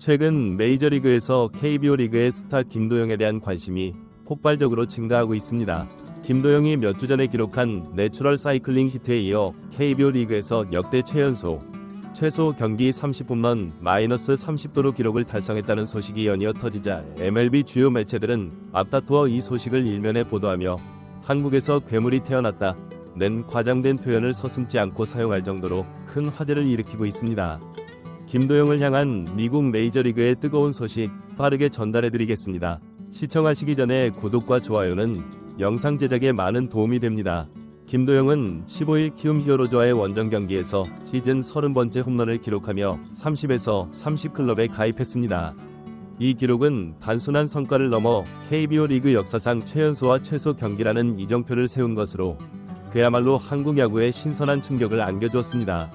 최근 메이저리그에서 KBO 리그의 스타 김도영에 대한 관심이 폭발적으로 증가하고 있습니다. 김도영이 몇 주 전에 기록한 내추럴 사이클링 히트에 이어 KBO 리그에서 역대 최소 경기 30홈런 -30도루 기록을 달성했다는 소식이 연이어 터지자 MLB 주요 매체들은 앞다투어 이 소식을 일면에 보도하며 한국에서 괴물이 태어났다는 과장된 표현을 서슴지 않고 사용할 정도로 큰 화제를 일으키고 있습니다. 김도영을 향한 미국 메이저리그의 뜨거운 소식 빠르게 전달해드리겠습니다. 시청하시기 전에 구독과 좋아요는 영상 제작에 많은 도움이 됩니다. 김도영은 15일 키움 히어로즈와의 원정 경기에서 시즌 30번째 홈런을 기록하며 30에서 30클럽에 가입했습니다. 이 기록은 단순한 성과를 넘어 KBO 리그 역사상 최연소와 최소 경기라는 이정표를 세운 것으로 그야말로 한국 야구에 신선한 충격을 안겨주었습니다.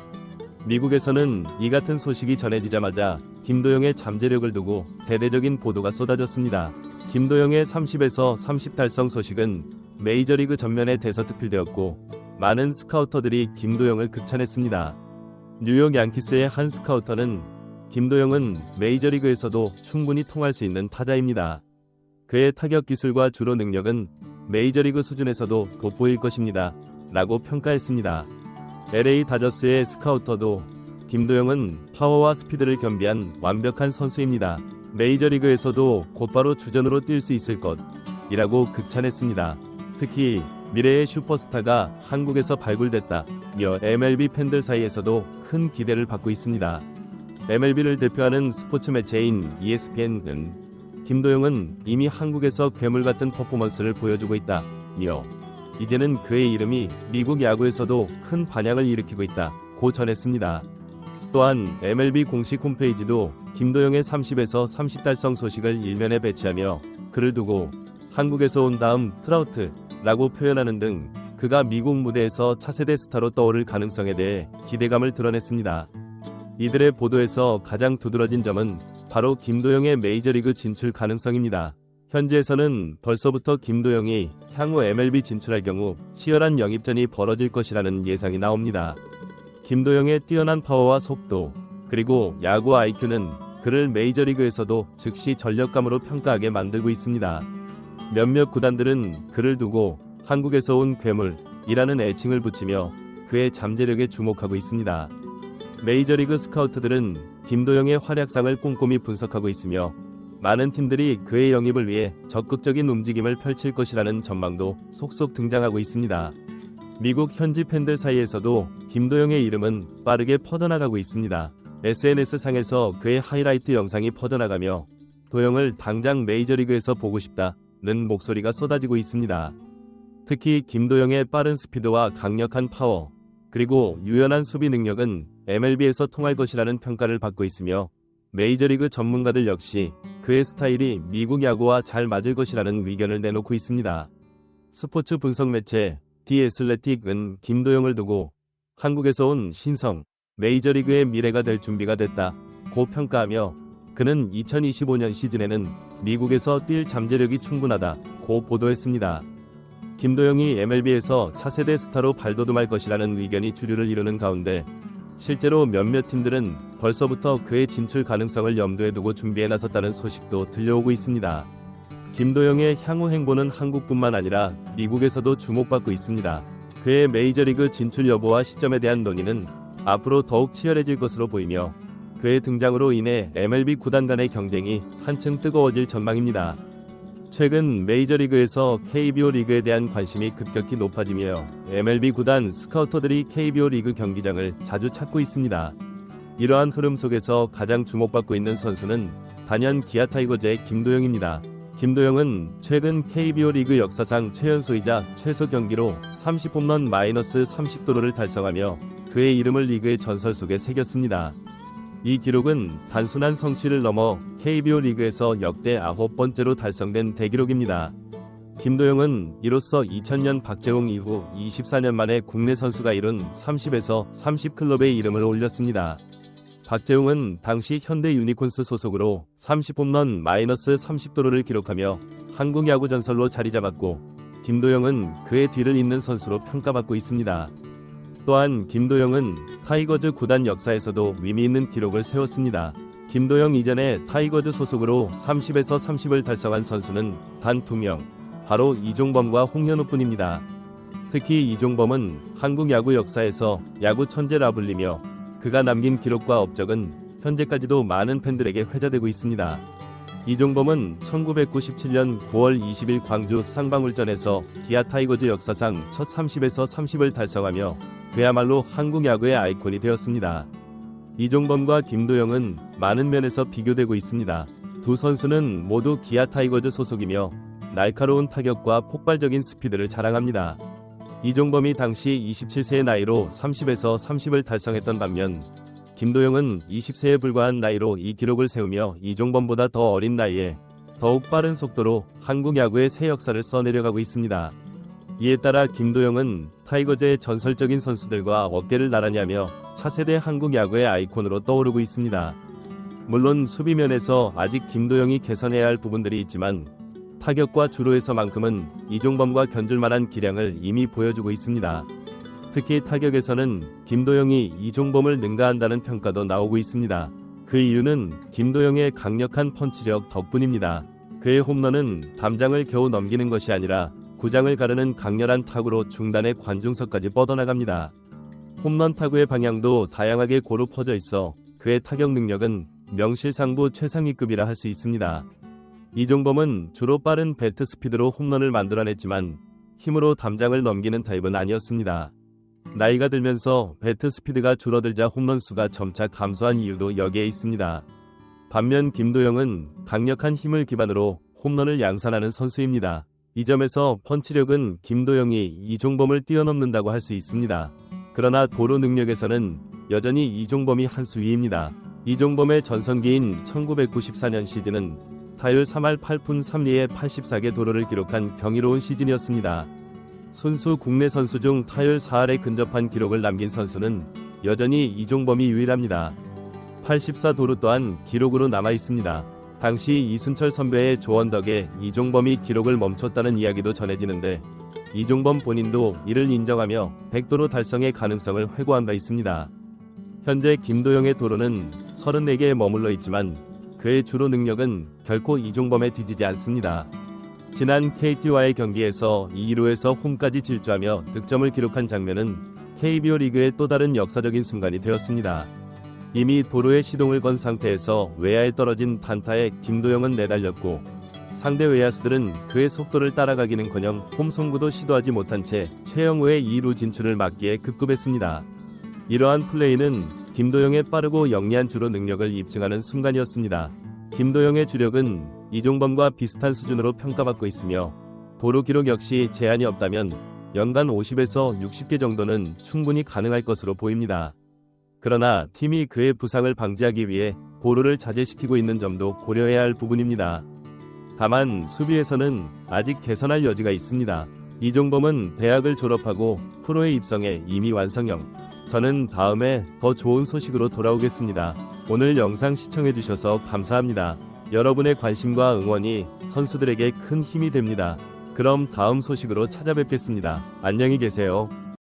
미국에서는 이 같은 소식이 전해지자마자 김도영의 잠재력을 두고 대대적인 보도가 쏟아졌습니다. 김도영의 30에서 30 달성 소식은 메이저리그 전면에 대서특필되었고 많은 스카우터들이 김도영을 극찬했습니다. 뉴욕 양키스의 한 스카우터는 김도영은 메이저리그에서도 충분히 통할 수 있는 타자입니다. 그의 타격 기술과 주로 능력은 메이저리그 수준에서도 돋보일 것입니다. 라고 평가했습니다. LA 다저스의 스카우터도 김도영은 파워와 스피드를 겸비한 완벽한 선수입니다. 메이저리그에서도 곧바로 주전으로 뛸 수 있을 것이라고 극찬했습니다. 특히 미래의 슈퍼스타가 한국에서 발굴됐다며 MLB 팬들 사이에서도 큰 기대를 받고 있습니다. MLB를 대표하는 스포츠 매체인 ESPN은 김도영은 이미 한국에서 괴물 같은 퍼포먼스를 보여주고 있다며 이제는 그의 이름이 미국 야구에서도 큰 반향을 일으키고 있다고 전했습니다. 또한 MLB 공식 홈페이지도 김도영의 30에서 30 달성 소식을 일면에 배치하며 그를 두고 한국에서 온 다음 트라우트라고 표현하는 등 그가 미국 무대에서 차세대 스타로 떠오를 가능성에 대해 기대감을 드러냈습니다. 이들의 보도에서 가장 두드러진 점은 바로 김도영의 메이저리그 진출 가능성입니다. 현지에서는 벌써부터 김도영이 향후 MLB 진출할 경우 치열한 영입전이 벌어질 것이라는 예상이 나옵니다. 김도영의 뛰어난 파워와 속도, 그리고 야구 IQ는 그를 메이저리그에서도 즉시 전력감으로 평가하게 만들고 있습니다. 몇몇 구단들은 그를 두고 한국에서 온 괴물이라는 애칭을 붙이며 그의 잠재력에 주목하고 있습니다. 메이저리그 스카우트들은 김도영의 활약상을 꼼꼼히 분석하고 있으며 많은 팀들이 그의 영입을 위해 적극적인 움직임을 펼칠 것이라는 전망도 속속 등장하고 있습니다. 미국 현지 팬들 사이에서도 김도영의 이름은 빠르게 퍼져나가고 있습니다. SNS상에서 그의 하이라이트 영상이 퍼져나가며 도영을 당장 메이저리그에서 보고 싶다는 목소리가 쏟아지고 있습니다. 특히 김도영의 빠른 스피드와 강력한 파워, 그리고 유연한 수비 능력은 MLB에서 통할 것이라는 평가를 받고 있으며 메이저리그 전문가들 역시 그의 스타일이 미국 야구와 잘 맞을 것이라는 의견을 내놓고 있습니다. 스포츠 분석 매체 디 애슬레틱은 김도영을 두고 한국에서 온 신성, 메이저리그의 미래가 될 준비가 됐다고 평가하며 그는 2025년 시즌에는 미국에서 뛸 잠재력이 충분하다고 보도했습니다. 김도영이 MLB에서 차세대 스타로 발돋움할 것이라는 의견이 주류를 이루는 가운데 실제로 몇몇 팀들은 벌써부터 그의 진출 가능성을 염두에 두고 준비에 나섰다는 소식도 들려오고 있습니다. 김도영의 향후 행보는 한국뿐만 아니라 미국에서도 주목받고 있습니다. 그의 메이저리그 진출 여부와 시점에 대한 논의는 앞으로 더욱 치열해질 것으로 보이며 그의 등장으로 인해 MLB 구단 간의 경쟁이 한층 뜨거워질 전망입니다. 최근 메이저리그에서 KBO 리그에 대한 관심이 급격히 높아지며 MLB 구단 스카우터들이 KBO 리그 경기장을 자주 찾고 있습니다. 이러한 흐름 속에서 가장 주목받고 있는 선수는 단연 기아 타이거즈의 김도영입니다. 김도영은 최근 KBO 리그 역사상 최연소이자 최소 경기로 30홈런 -30도루를 달성하며 그의 이름을 리그의 전설 속에 새겼습니다. 이 기록은 단순한 성취를 넘어 KBO 리그에서 역대 9번째로 달성된 대기록입니다. 김도영은 이로써 2000년 박재홍 이후 24년 만에 국내 선수가 이룬 30에서 30 클럽의 이름을 올렸습니다. 박재홍은 당시 현대 유니콘스 소속으로 30홈런 -30도루를 기록하며 한국 야구 전설로 자리 잡았고 김도영은 그의 뒤를 잇는 선수로 평가받고 있습니다. 또한 김도영은 타이거즈 구단 역사에서도 의미 있는 기록을 세웠습니다. 김도영 이전에 타이거즈 소속으로 30에서 30을 달성한 선수는 단 2명, 바로 이종범과 홍현우뿐입니다. 특히 이종범은 한국 야구 역사에서 야구 천재라 불리며 그가 남긴 기록과 업적은 현재까지도 많은 팬들에게 회자되고 있습니다. 이종범은 1997년 9월 20일 광주 쌍방울전에서 기아 타이거즈 역사상 첫 30에서 30을 달성하며 그야말로 한국 야구의 아이콘이 되었습니다. 이종범과 김도영은 많은 면에서 비교되고 있습니다. 두 선수는 모두 기아 타이거즈 소속이며 날카로운 타격과 폭발적인 스피드를 자랑합니다. 이종범이 당시 27세의 나이로 30에서 30을 달성했던 반면 김도영은 20세에 불과한 나이로 이 기록을 세우며 이종범보다 더 어린 나이에 더욱 빠른 속도로 한국 야구의 새 역사를 써내려가고 있습니다. 이에 따라 김도영은 타이거즈의 전설적인 선수들과 어깨를 나란히 하며 차세대 한국 야구의 아이콘으로 떠오르고 있습니다. 물론 수비면에서 아직 김도영이 개선해야 할 부분들이 있지만 타격과 주루에서만큼은 이종범과 견줄만한 기량을 이미 보여주고 있습니다. 특히 타격에서는 김도영이 이종범을 능가한다는 평가도 나오고 있습니다. 그 이유는 김도영의 강력한 펀치력 덕분입니다. 그의 홈런은 담장을 겨우 넘기는 것이 아니라 구장을 가르는 강렬한 타구로 중단의 관중석까지 뻗어나갑니다. 홈런 타구의 방향도 다양하게 고루 퍼져 있어 그의 타격 능력은 명실상부 최상위급이라 할 수 있습니다. 이종범은 주로 빠른 배트 스피드로 홈런을 만들어냈지만 힘으로 담장을 넘기는 타입은 아니었습니다. 나이가 들면서 배트 스피드가 줄어들자 홈런 수가 점차 감소한 이유도 여기에 있습니다. 반면 김도영은 강력한 힘을 기반으로 홈런을 양산하는 선수입니다. 이 점에서 펀치력은 김도영이 이종범을 뛰어넘는다고 할 수 있습니다. 그러나 도루 능력에서는 여전히 이종범이 한 수 위입니다. 이종범의 전성기인 1994년 시즌은 타율 3할 8푼 3리에 84개 도루를 기록한 경이로운 시즌이었습니다. 순수 국내 선수 중 타율 4할에 근접한 기록을 남긴 선수는 여전히 이종범이 유일합니다. 84도루 또한 기록으로 남아 있습니다. 당시 이순철 선배의 조언 덕에 이종범이 기록을 멈췄다는 이야기도 전해지는데 이종범 본인도 이를 인정하며 100도루 달성의 가능성을 회고한 바 있습니다. 현재 김도영의 도루는 34개에 머물러 있지만 그의 주로 능력은 결코 이종범에 뒤지지 않습니다. 지난 KT와의 경기에서 2루에서 홈까지 질주하며 득점을 기록한 장면은 KBO 리그의 또 다른 역사적인 순간이 되었습니다. 이미 도루에 시동을 건 상태에서 외야에 떨어진 단타에 김도영은 내달렸고 상대 외야수들은 그의 속도를 따라가기는커녕 홈송구도 시도하지 못한 채 최영우의 2루 진출을 막기에 급급했습니다. 이러한 플레이는 김도영의 빠르고 영리한 주로 능력을 입증하는 순간이었습니다. 김도영의 주력은 이종범과 비슷한 수준으로 평가받고 있으며 도루 기록 역시 제한이 없다면 연간 50에서 60개 정도는 충분히 가능할 것으로 보입니다. 그러나 팀이 그의 부상을 방지하기 위해 도루를 자제시키고 있는 점도 고려해야 할 부분입니다. 다만 수비에서는 아직 개선할 여지가 있습니다. 이종범은 대학을 졸업하고 프로에 입성해 이미 완성형. 저는 다음에 더 좋은 소식으로 돌아오겠습니다. 오늘 영상 시청해주셔서 감사합니다. 여러분의 관심과 응원이 선수들에게 큰 힘이 됩니다. 그럼 다음 소식으로 찾아뵙겠습니다. 안녕히 계세요.